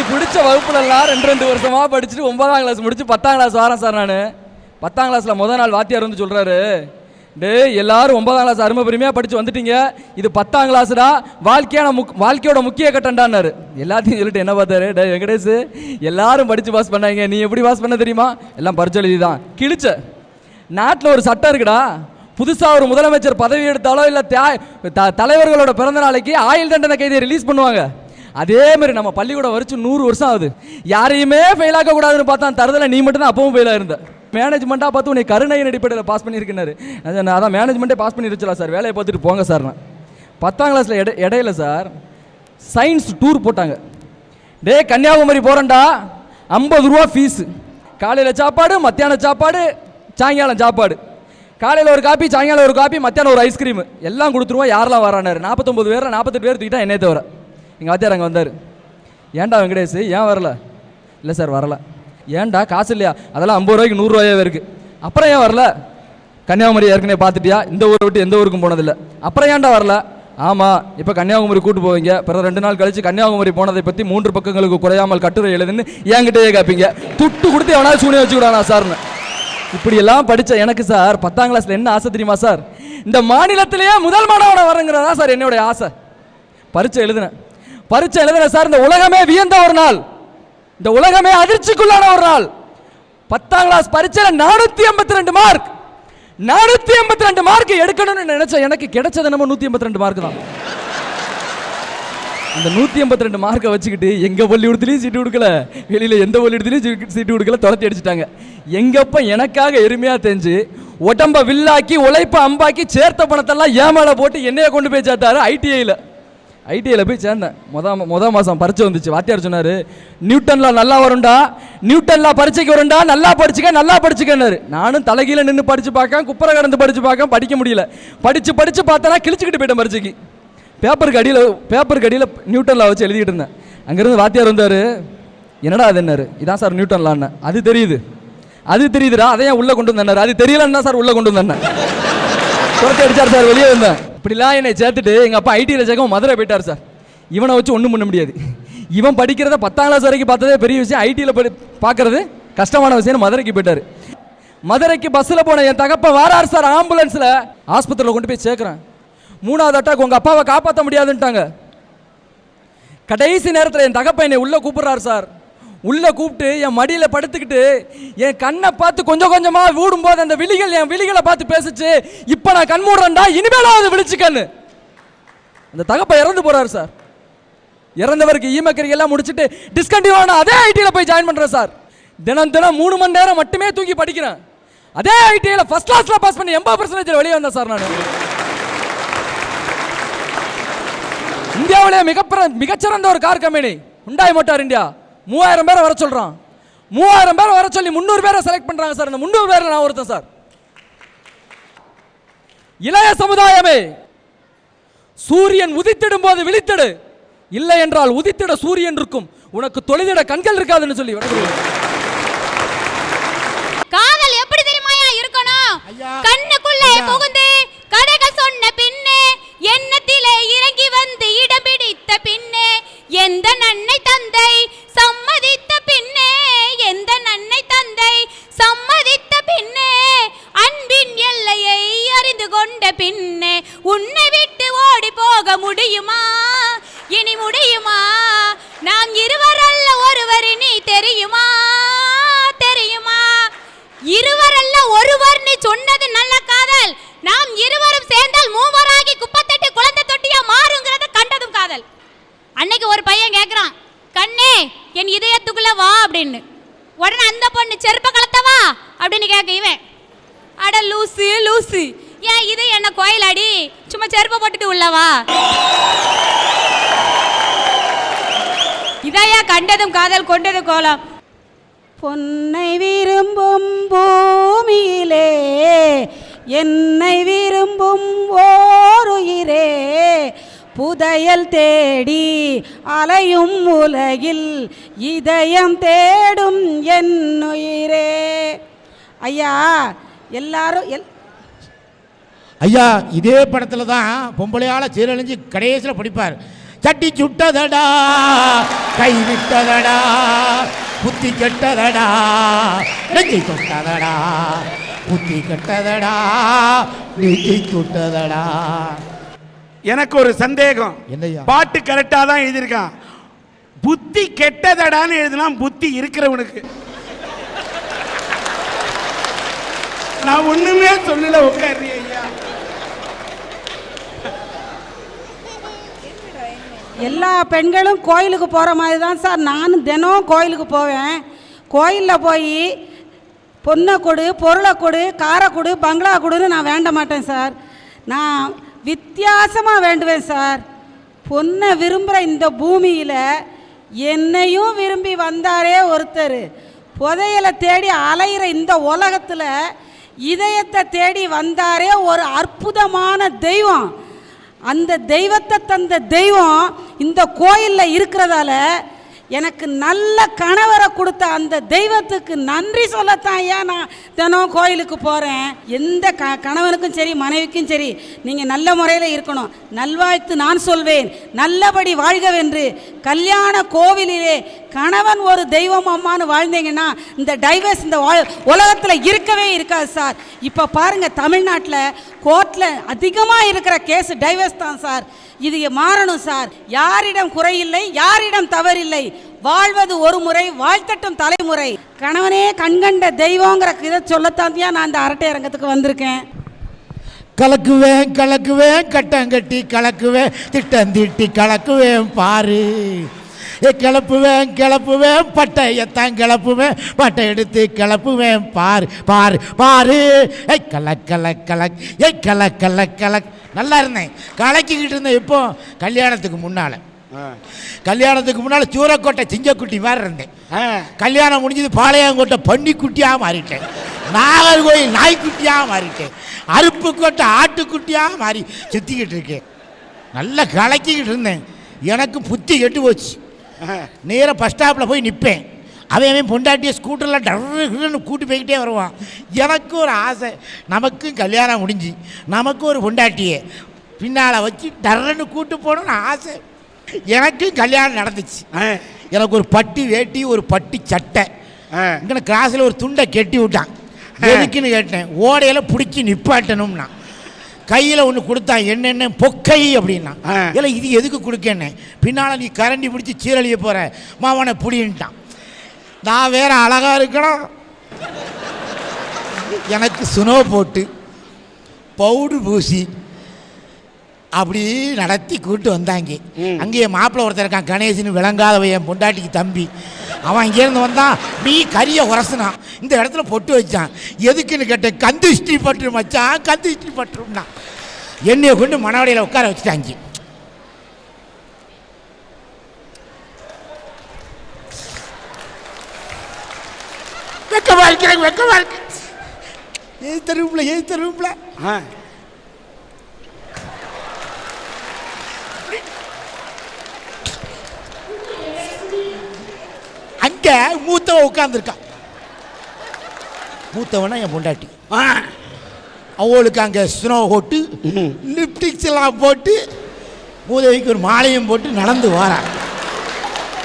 பிடிச்ச வகுப்புலலாம் 2 வருஷமா படிச்சுட்டு 9ஆம் கிளாஸ் முடிச்சு 10ஆம் கிளாஸ் வரேன் சார். நான் 10ஆம் கிளாஸில் முதல் நாள் வாத்தியார் வந்து சொல்கிறாரு, டே எல்லாரும் 9ஆம் கிளாஸ் அருமை பெருமையாக படித்து வந்துட்டீங்க, இது 10ஆம் கிளாஸ்டா, வாழ்க்கையோட முக்கிய கட்டண்டான்னாரு. எல்லாத்தையும் சொல்லிட்டு என்ன பார்த்தாரு, டே வெங்கடேஷ் எல்லாரும் படித்து பாஸ் பண்ணாங்க, நீ எப்படி பாஸ் பண்ண தெரியுமா? எல்லாம் பரிட்சை எழுதி தான். கிழிச்ச நாட்டில் ஒரு சட்டம் இருக்குடா, புதுசாக ஒரு முதலமைச்சர் பதவி எடுத்தாலோ இல்லை தலைவர்களோட பிறந்த நாளைக்கு ஆயுள் தண்டனை கைதியை ரிலீஸ் பண்ணுவாங்க. அதே மாதிரி நம்ம பள்ளிக்கூடம் வரைச்சு 100 வருஷம் ஆகுது, யாரையுமே ஃபெயில் ஆக்க கூடாதுன்னு பார்த்தா தரதில் நீ மட்டும் தான் அப்பவும் ஃபெயிலாக இருந்த. மேனேஜ்மெண்ட்டாக பார்த்து உன்னை கருணையின் அடிப்படையில் பாஸ் பண்ணியிருக்கிறாரு. அதான் மேனேஜ்மெண்ட்டே பாஸ் பண்ணி வச்சலாம் சார், வேலையை பார்த்துட்டு போங்க சார். நான் 10ஆம் கிளாஸில் இடையில சார் சயின்ஸ் டூர் போட்டாங்க. டே கன்னியாகுமரி போகிறேன்டா, 50 ரூபா ஃபீஸு, காலையில் சாப்பாடு, மத்தியானம் சாப்பாடு, சாயங்காலம் சாப்பாடு, காலையில் ஒரு காப்பி, சாயங்காலம் ஒரு காப்பி, மத்தியானம் ஒரு ஐஸ்கிரீமு, எல்லாம் கொடுத்துருவோம். யாரெல்லாம் வரானாரு? 49 பேர் 48 பேர் தூக்கிட்டா என்னே தவிர. எங்கள் வாத்தியார் அங்கே வந்தார், ஏன்டா வெங்கடேஷ் ஏன் வரல? இல்லை சார் வரல. ஏன்டா காசு இல்லையா? அதெல்லாம் 50 ரூபாய்க்கு 100 ரூபாயே இருக்குது. அப்புறம் ஏன் வரல? கன்னியாகுமரி ஏற்கனவே பார்த்துட்டியா? இந்த ஊரை விட்டு எந்த ஊருக்கும் போனதில்லை. அப்புறம் ஏன்டா வரல? ஆமாம், இப்போ கன்னியாகுமரி கூட்டு போவீங்க, பிறகு 2 நாள் கழிச்சு கன்னியாகுமரி போனதை பற்றி 3 பக்கங்களுக்கு குறையாமல் கட்டுரை எழுதுன்னு என்கிட்டயே கேட்பீங்க. துட்டு கொடுத்து எவனாவது சூனியம் வச்சுக்கூடானா சார்னு. இப்படியெல்லாம் படித்த எனக்கு சார் 10ஆம் கிளாஸில் என்ன ஆசை தெரியுமா சார்? இந்த மாநிலத்திலேயே முதல் மாணவனை வரங்கிறதா சார் என்னுடைய ஆசை. பரீட்சை எழுதுனேன் சார். இந்த உலகமே வியந்த ஒரு நாள், இந்த உலகமே அதிர்ச்சிக்குள்ளான ஒரு நாள். 10ஆம் கிளாஸ் பரீட்சையில் 482 மார்க். 482 மார்க் எடுக்கணும்னு நினைச்ச எனக்கு கிடைச்சது நம்ம 182 மார்க் தான். அந்த 182 மார்க்கை வச்சுக்கிட்டு எங்க பள்ளிக்கூடத்துலையும் சீட்டு கொடுக்கல, வெளியில எந்த பள்ளிக்கூடத்துலையும் சீட்டு கொடுக்கல, துரத்தி அடிச்சுட்டாங்க. எங்கப்ப எனக்காக எருமையா தெரிஞ்சு உடம்ப வில்லாக்கி உழைப்ப அம்பாக்கி சேர்த்த பணத்தெல்லாம் ஏமால போட்டு என்னைய கொண்டு போய் சேர்த்தாரு ஐடிஐல போய் சேர்ந்தேன். முத மாதம் பரீட்சை வந்துச்சு. வாத்தியார் சொன்னார், நியூட்டன்ல நல்லா வரும்டா, நியூட்டன்ல பரீட்சைக்கு வரும்டா, நல்லா படிச்சுக்கன்னாரு. நானும் தலைகீழ நின்று படிச்சு பார்க்க, குப்பரை கடந்து படிச்சு பார்க்க, படிக்க முடியல. படிச்சு பார்த்தனா கிழிச்சுக்கிட்டு போயிட்டேன் பரீட்சைக்கு. பேப்பருக்கு அடியில் நியூட்டன்ல வச்சு எழுதிக்கிட்டு இருந்தேன். அங்கேருந்து வாத்தியார் வந்தார், என்னடா அது என்னாரு? இதான் சார் நியூட்டன்லான்னு. அது தெரியுதுடா, அதையும் உள்ளே கொண்டு வந்தார். அது தெரியலன்னா சார் உள்ளே கொண்டு வந்தேன், துரத்தி அடிச்சார் சார், வெளியே வந்தேன். இப்படிலாம் என்னை சேர்த்துட்டு எங்கள் அப்பா ஐடியில் சேர்க்க மதுரை போயிட்டார் சார். இவனை வச்சு ஒன்றும் பண்ண முடியாது. இவன் படிக்கிறத 10ஆம் கிளாஸ் வரைக்கும் பார்த்ததே பெரிய விஷயம், ஐடியில் பார்க்கறது கஷ்டமான விஷயம். மதுரைக்கு போயிட்டார். மதுரைக்கு பஸ்ஸில் போன என் தகப்பன் வாரார் சார், ஆம்புலன்ஸில் ஆஸ்பத்திரியில் கொண்டு போய் சேர்க்குறேன். 3வது அட்டாக், உங்கள் அப்பாவை காப்பாற்ற முடியாதுன்ட்டாங்க. கடைசி நேரத்தில் என் தகப்பன் என்னை உள்ளே கூப்பிட்றாரு சார். உள்ளே கூப்பிட்டு என் மடியில் படுத்துக்கிட்டு என் கண்ணை பார்த்து கொஞ்சம் கொஞ்சமாக விடும்போது அந்த என் விழிகளை பார்த்து பேசிச்சு, இப்போ நான் கண் மூடுறேன்டா, இனிமேலாவது விழிச்சுக்கன்னு. அந்த தகப்பன் இறந்து போறாரு சார். இறந்தவருக்கு ஈமக்கறி எல்லாம் முடிச்சுட்டு டிஸ்கண்டினியூ ஆன அதே ஐடியில் போய் ஜாயின் பண்ணுறேன் சார். தினம் 3 மணி நேரம் மட்டுமே தூக்கி படிக்கிறேன். அதே ஐடியில் ஃபர்ஸ்ட் கிளாஸில் பாஸ் பண்ணி 80% வெளியே வந்தேன் சார். நான் இந்தியாவிலே மிகச்சிறந்த ஒரு car company Hyundai motor India 3000 பேரை வர சொல்றான். 3000 பேரை வர சொல்லி 300 பேரை செலக்ட் பண்றாங்க சார். இந்த 300 பேரை நான் ஒருத்தன் சார். இளைய சமுதாயமே, சூரியன் உதித்திடும் போது விழித்திடு, இல்லை என்றால் உதித்திட சூரியன் இருக்கும், உனக்கு தொலைதிட கண்கள் இருக்காதுன்னு சொல்லி காதல் எப்படி தெரியுமாயா இருக்கணும்? கண்ணுக்குள்ளே புகுந்து கதைகள் சொன்ன பின்னே, எண்ணத்திலே இறங்கி வந்து இடம் பிடித்த பின்னே, எந்த நன்னை தந்தை சம்மதித்த பின்னே, எந்த நன்னை தந்தை சம்மதித்த பின்னே, அன்பின் எல்லையை அறிந்து கொண்ட பின்னே, உன்னை விட்டு ஓடி போக முடியுமா? இனி முடியுமா? நாம் இருவரல்ல ஒருவர், நீ தெரியுமா? இருவரல்ல ஒருவர் நீ சொன்னது நல்ல காதல். நாம் இருவரும் சேர்ந்தால் மூவராகி குப்பத்தட்டி குழந்தை தொட்டியா மாறுங்கிறத கண்டதும் காதல். அன்னைக்கு ஒரு பையன் கேட்குறான், கண்ணே என் இதயத்துக்குள்ள வா அப்படின்னு. உடனே அந்த பொண்ணு செருப்ப கலத்தவா அப்படின்னு கேட்க, இவன் அட லூசு ஏன் இது என்ன கோயில் அடி, சும்மா செருப்ப போட்டுட்டு உள்ளவா. இதையா கண்டதும் காதல் கொண்டது கோலம். பொன்னை விரும்பும் பூமியிலே என்னை விரும்பும் ஓருயிரே, புதையல் தேடி அலையும் உலகில் இதயம் தேடும் என் உயிரே. ஐயா எல்லாரும் ஐயா இதே படத்தில் தான் பொம்பளையால் சீரழிஞ்சு கடைசியில் படிப்பார். சட்டி சுட்டதடா கை விட்டதடா புத்தி கெட்டதடா நெஞ்சை தொட்டதடா புத்தி கெட்டதடா நெஞ்சை தொட்டதடா. எனக்கு ஒரு சந்தேகம். என்னய்யா? பாட்டு கரெக்டா தான் எழுதியிருக்கான். புத்தி கெட்டதடான்னு எழுதினா புத்தி இருக்கிறவனுக்கு. நான் ஒண்ணுமே சொல்லல, உட்காரு ஐயா. எல்லா பெண்களும் கோயிலுக்கு போகிற மாதிரி தான் சார் நானும் தினம் கோயிலுக்கு போவேன். கோயிலில் போய் பொண்ணை கொடு, பொருளை கொடு, காரை கொடு, பங்களா கொடுன்னு நான் வேண்ட மாட்டேன் சார். நான் வித்தியாசமாக வேண்டுவேன் சார். பொண்ணை விரும்புகிற இந்த பூமியில் என்னையும் விரும்பி வந்தாரே ஒருத்தர். புதையலை தேடி அலைகிற இந்த உலகத்தில் இதயத்தை தேடி வந்தாரே ஒரு அற்புதமான தெய்வம். அந்த தெய்வத்தை தந்த தெய்வம் இந்த கோயிலில் இருக்கிறதால எனக்கு நல்ல கணவரை கொடுத்த அந்த தெய்வத்துக்கு நன்றி சொல்லத்தான் ஏன் நான் தினம் கோயிலுக்கு போகிறேன். எந்த கணவனுக்கும் சரி மனைவிக்கும் சரி நீங்கள் நல்ல முறையில் இருக்கணும். நல்வாழ்த்து நான் சொல்வேன், நல்லபடி வாழ்கவென்று. கல்யாண கோவிலிலே கணவன் ஒரு தெய்வம் அம்மானு வாழ்ந்தீங்கன்னா இந்த டைவர்ஸ் இந்த உலகத்தில் இருக்கவே இருக்காது சார். இப்போ பாருங்கள், தமிழ்நாட்டில் கோர்ட்டில் அதிகமாக இருக்கிற கேஸ் டைவர்ஸ் தான் சார். இது மாறணும் சார். யாரிடம் குறையில்லை, யாரிடம் தவறில்லை. வாழ்வது ஒரு முறை, வாழ்த்தட்டும் தலைமுறை. கணவனே கண்கண்ட தெய்வங்கிற இதை சொல்லத்தான் நான் அந்த அரட்டை அரங்கத்துக்கு வந்திருக்கேன். கலக்குவேன் கலக்குவேன் கட்டங்கட்டி கலக்குவேன் திட்டந்திட்டி கலக்குவேன் பாரு. கிளப்புவேன் கிளப்புவேன் பட்டையத்தான் கிளப்புவேன் பட்டை எடுத்து கிளப்புவேன் பாரு பாரு பாரு. கலக் கலக் கலக் கலக் கலக் கலக். நல்லா இருந்தேன், கலக்கிக்கிட்டு இருந்தேன். இப்போ கல்யாணத்துக்கு முன்னால் சூரக்கோட்டை சிங்கக்குட்டி மாதிரி இருந்தேன். கல்யாணம் முடிஞ்சது பாளையங்கோட்டை பன்னிக்குட்டியாக மாறிட்டேன். நாகர்கோயில் நாய்க்குட்டியாக மாறிட்டேன். அருப்புக்கோட்டை ஆட்டுக்குட்டியாக மாறி சுற்றிக்கிட்டு இருக்கேன். நல்லா கலக்கிக்கிட்டு இருந்தேன். எனக்கு புத்தி கெட்டு போச்சு. நேராக பஸ் ஸ்டாப்பில் போய் நிற்பேன். அவன் பொண்டாட்டியை ஸ்கூட்டரில் டர்ன்னு கூட்டி போய்கிட்டே வருவான். எனக்கு ஒரு ஆசை, நமக்கும் கல்யாணம் முடிஞ்சு நமக்கும் ஒரு பொண்டாட்டியை பின்னால் வச்சு டர்ன்னு கூட்டு போகணும்னு ஆசை. எனக்கும் கல்யாணம் நடந்துச்சு. எனக்கு ஒரு பட்டி வேட்டி, ஒரு பட்டி சட்டை, இங்கே கிராஸில் ஒரு துண்டை கெட்டி விட்டான். எதுக்குன்னு கேட்டேன். ஓடையில் பிடிச்சி நிப்பாட்டணும்னா. கையில் ஒன்று கொடுத்தான், என்னென்ன பொக்கை அப்படின்னா. இல்லை இது எதுக்கு கொடுக்கன்னு. பின்னால் நீ கரண்டி பிடிச்சி சீரழிய போகிற மாவனை புடின்ட்டான். நான் வேற அழகா இருக்கணும். எனக்கு சுனோ போட்டு பவுடர் பூசி அப்படி நடத்தி கூப்பிட்டு வந்தாங்க. அங்கேயே மாப்பிள்ளை ஒருத்தர் இருக்கான், கணேசன், விளங்காதவன், என் பொண்டாட்டிக்கு தம்பி. அவன் இங்கேருந்து வந்தான், நீ கறியை உரசினான், இந்த இடத்துல பொட்டு வச்சான். எதுக்குன்னு கேட்டேன். கந்திஷ்டி பற்று மச்சான், கந்திஷ்டி பற்றும்னா. என்னையை கொண்டு மணவடையில் உட்கார வச்சுட்டாங்க. வெக்கமா இருக்கிறேன், வெக்கமா இருக்கு. ஏது தருவும்ல அங்க மூத்தவன் உட்கார்ந்துருக்கான். மூத்தவனா என் பொண்டாட்டி. அவளுக்கு அங்கே ஸ்னோ போட்டு லிப்டிக்ஸ் எல்லாம் போட்டு மூதவிக்கு ஒரு மாலையும் போட்டு நடந்து வாரான்.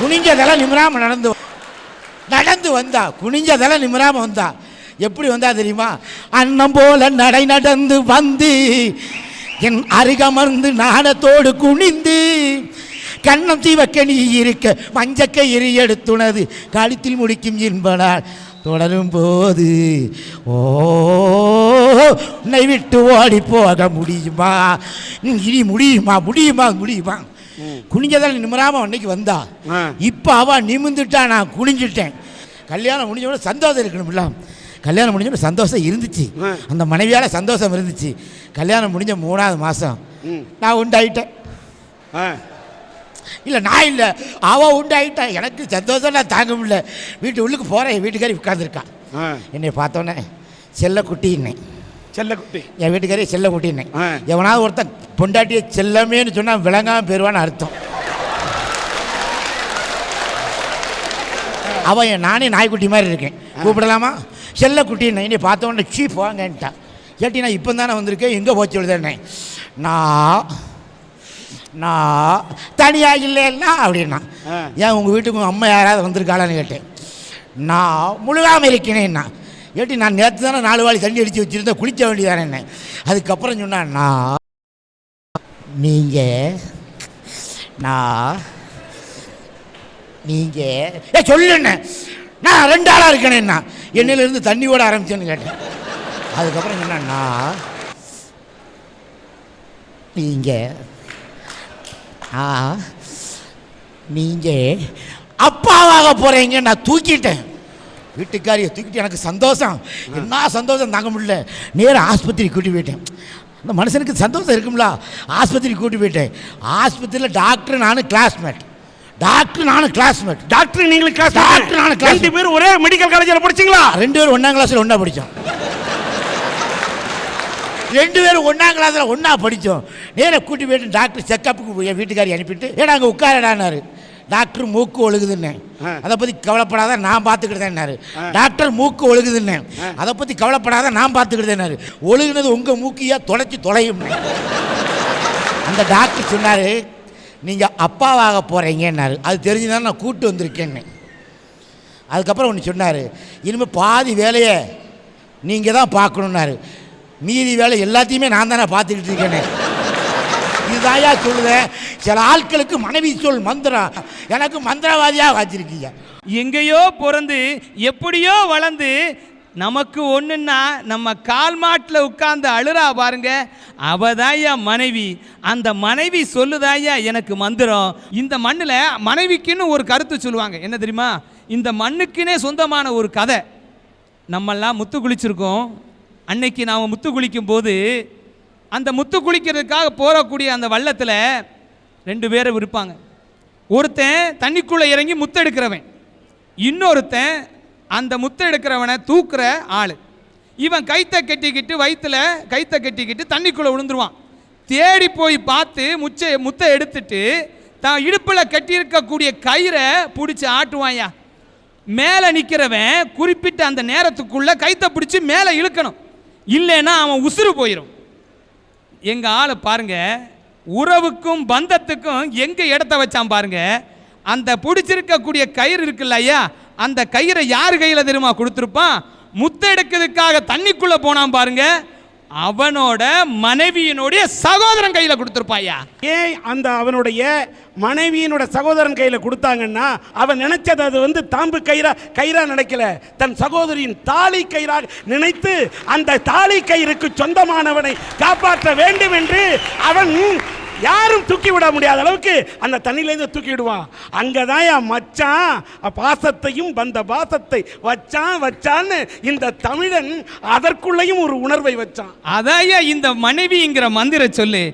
குனிஞ்சதெல்லாம் நிமிராம நடந்து வந்தா. குனிஞ்சதெல்லாம் நிமிராம வந்தா. எப்படி வந்தா தெரியுமா? அன்னம் போல நடை நடந்து வந்து என் அருகமர்ந்து நாணத்தோடு குனிந்து கண்ணம் தீவக்கணி இருக்க மஞ்சக்கை எரி எடுத்துனது கழுத்தில் முடிக்கும் என்பனால் தொடரும் போது ஓ உன்னை விட்டு ஓடி போக முடியுமா? இனி முடியுமா? குனிஞ்சதால் நிமிராம அன்னைக்கு வந்தா. இப்போ அவள் நிமிந்துட்டா, நான் குனிஞ்சிட்டேன். கல்யாணம் முடிஞ்சோட சந்தோஷம் இருக்கணும்ல. கல்யாணம் முடிஞ்சோட சந்தோஷம் இருந்துச்சு. அந்த மனைவியால் சந்தோஷம் இருந்துச்சு. கல்யாணம் முடிஞ்ச 3வது மாதம் நான் உண்டாயிட்டேன். இல்லை நான் இல்லை, அவள் உண்டாயிட்டான். எனக்கு சந்தோஷம் நான் தாங்க முடியல. வீட்டு உள்ளுக்கு போகிறேன், என் வீட்டுக்காரி உட்காந்துருக்கான். என்னை பார்த்தோன்னே செல்லக்குட்டின்னே. செல்லக்குட்டி என் வீட்டுக்காரி செல்லக்குட்டின்னே. எவனாவது ஒருத்தன் பொண்டாட்டியை செல்லமேன்னு சொன்னால் விளங்காமல் பெறுவான்னு அர்த்தம். அவன் நானே நாய்க்குட்டி மாதிரி இருக்கேன், கூப்பிடலாமா? செல்லக்குட்டின்னு என்னை பார்த்தோன்னே சீ போங்கன்ட்டான். கேட்டி நான் இப்போ தானே வந்திருக்கேன், எங்கே போச்சு விழுதேன்னே. நான் நான் தனியாக இல்லைன்னா அப்படின்னா. ஏன் உங்கள் வீட்டுக்கு உங்கள் அம்மா யாராவது வந்திருக்காளான்னு கேட்டேன். நான் முழுகாமல் இருக்கேனேன்னா. ஏட்டி நான் நேற்று தானே 4 வாளி தண்ணி அடித்து வச்சுருந்தேன், குளிக்க வேண்டியதானே என்ன. அதுக்கப்புறம் சொன்னேன் நீங்கள் சொல்லுண்ணே நான் 2 ஆளாக இருக்கேனேண்ணா. என்னிலேருந்து தண்ணி ஓட ஆரம்பிச்சேன்னு கேட்டேன். அதுக்கப்புறம் சொன்னேன்னா நீங்கள் அப்பாவாக போகிறீங்க. நான் தூக்கிட்டேன், வீட்டுக்காரியை தூக்கிட்டு எனக்கு சந்தோஷம், என்ன சந்தோஷம் தாங்க முடியல. நேராக ஆஸ்பத்திரி கூட்டி போயிட்டேன். அந்த மனுஷனுக்கு சந்தோஷம் இருக்கும்ல. ஆஸ்பத்திரி கூட்டி போயிட்டேன். ஆஸ்பத்திரியில் டாக்டர் நானும் கிளாஸ்மேட். டாக்டர் நீங்களும் கிளாஸ்? டாக்டர் நானும் கிளாஸ். 2 பேரும் ஒரே மெடிக்கல் காலேஜில் படிச்சிங்களா? 2 பேரும் 1ஆம் கிளாஸில் ஒன்றா படித்தோம். 2 பேரும் 1ஆம் கிளாஸில் ஒன்றா படித்தோம். நேராக கூட்டி போயிட்டு டாக்டர் செக்கப்புக்கு என் வீட்டுக்காரி அனுப்பிட்டு ஏன்னா அங்கே உட்காரடானாரு. டாக்டர் மூக்கு ஒழுகுதுன்னு, அதை பற்றி கவலைப்படாத நான் பார்த்துக்கிட்டேன்னாரு. டாக்டர் மூக்கு ஒழுகுதுன்னு, அதை பற்றி கவலைப்படாத நான் பார்த்துக்கிட்டேன்னாரு. ஒழுகுனது உங்கள் மூக்கையா தொலைச்சி தொலையும். அந்த டாக்டர் சொன்னார் நீங்கள் அப்பாவாக போகிறீங்கன்னாரு. அது தெரிஞ்சுதான் நான் கூட்டு வந்திருக்கேன்னு. அதுக்கப்புறம் ஒன்று சொன்னார், இனிமேல் பாதி வேலையை நீங்கள் தான் பார்க்கணுன்னாரு. மீதி வேலை எல்லாத்தையுமே நான் தானே பார்த்துக்கிட்டு இருக்கேன்னு. இதுதாயா சொல்லுதேன். சில ஆட்களுக்கு மனைவி சொல் மந்திரம், எனக்கு மந்திரவாதியாக வச்சிருக்கீங்க. எங்கேயோ பிறந்து எப்படியோ வளர்ந்து நமக்கு ஒன்றுன்னா நம்ம கால் மாட்டில் உட்கார்ந்து அழுறா பாருங்க, அவதாயா மனைவி. அந்த மனைவி சொல்லுதாயா எனக்கு மந்திரம். இந்த மண்ணில் மனைவிக்குன்னு ஒரு கருத்து சொல்லுவாங்க, என்ன தெரியுமா? இந்த மண்ணுக்குன்னே சொந்தமான ஒரு கதை. நம்மெல்லாம் முத்து குளிச்சிருக்கோம். அன்னைக்கு நாம் முத்து குளிக்கும் போது அந்த முத்து குளிக்கிறதுக்காக போகக்கூடிய அந்த வள்ளத்தில் 2 பேரும் இருப்பாங்க. ஒருத்தன் தண்ணிக்குள்ளே இறங்கி முத்தெடுக்கிறவன், இன்னொருத்தன் அந்த முத்தெடுக்கிறவனை தூக்குற ஆள். இவன் கைத்தை கட்டிக்கிட்டு வயிற்றுல கைத்தை கட்டிக்கிட்டு தண்ணிக்குள்ளே விழுந்துருவான். தேடி போய் பார்த்து முத்தை எடுத்துட்டு தான் இடுப்பில் கட்டியிருக்கக்கூடிய கயிறை பிடிச்சி ஆட்டுவாயா. மேலே நிற்கிறவன் குறிப்பிட்ட அந்த நேரத்துக்குள்ளே கைத்தை பிடிச்சி மேலே இழுக்கணும், இல்லைன்னா அவன் உசுறு போயிடும். எங்கள் ஆளை பாருங்க, உறவுக்கும் பந்தத்துக்கும் எங்கே இடத்த வச்சான் பாருங்க. அந்த பிடிச்சிருக்கக்கூடிய கயிறு இருக்குல்ல ஐயா, அந்த கயிறை யார் கையில் தெரியுமா கொடுத்துருப்பான்? முத்த எடுக்கிறதுக்காக தண்ணிக்குள்ளே போனான் பாருங்க, அவனோட மனைவியினுடைய சகோதரன் கையில் கொடுத்துருப்பாயா. ஏன் அந்த அவனுடைய மனைவியினோட சகோதரன் கையில் கொடுத்தாங்கன்னா, அவன் நினைச்சது அது தாம்பு கயிறா நினைக்கல, தன் சகோதரியின் தாலி கயிறாக நினைத்து அந்த தாலி கயிறுக்கு சொந்தமானவனை காப்பாற்ற வேண்டும் என்று அவன் யாரும் தூக்கி விட முடியாத அளவுக்கு அந்த தண்ணியிலேருந்து தூக்கி விடுவான். அங்கதான் என் மச்சான் பாசத்தையும் வந்த பாசத்தை வச்சான்னு இந்த தமிழன் அதற்குள்ளேயும் ஒரு உணர்வை வச்சான். அதாயா இந்த மனைவிங்கிற மந்திர சொல்லு.